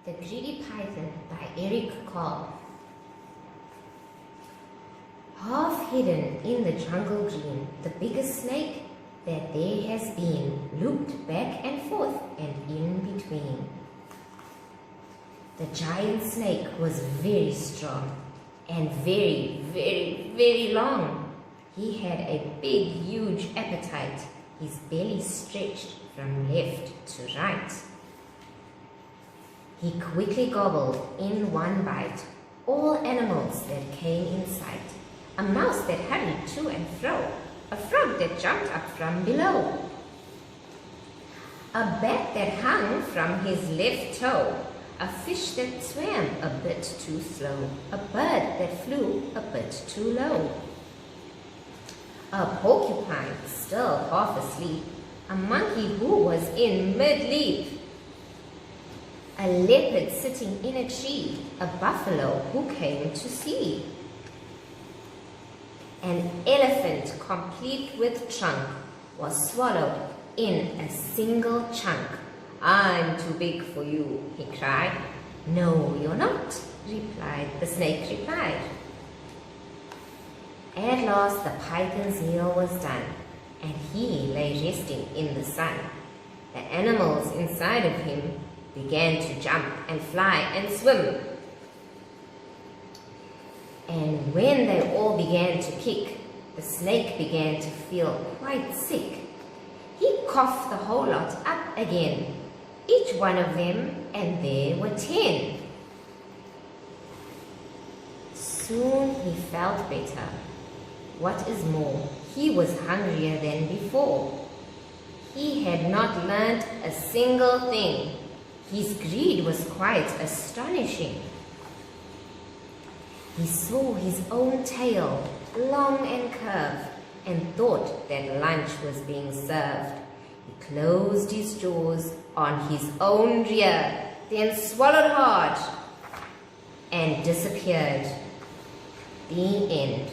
The Greedy Python by Carle. Half hidden in the jungle green, the biggest snake that there has been looped back and forth and in between. The giant snake was very strong and very, very, very long. He had a big, huge appetite, his belly stretched from left to right. He quickly gobbled in one bite all animals that came in sight. A mouse that hurried to and fro, a frog that jumped up from below, a bat that hung from his left toe, a fish that swam a bit too slow, a bird that flew a bit too low, a porcupine still half asleep, a monkey who was in mid-leap, a leopard sitting in a tree, a buffalo who came to see, an elephant complete with trunk was swallowed in a single chunk. "I'm too big for you," he cried. "No, you're not," the snake replied. At last the python's meal was done, and he lay resting in the sun. The animals inside of him began to jump and fly and swim. And when they all began to kick, the snake began to feel quite sick. He coughed the whole lot up again, each one of them, and there were 10. Soon he felt better. What is more, he was hungrier than before. He had not learnt a single thing. His greed was quite astonishing. He saw his own tail, long and curved, and thought that lunch was being served. He closed his jaws on his own rear, then swallowed hard and disappeared. The end.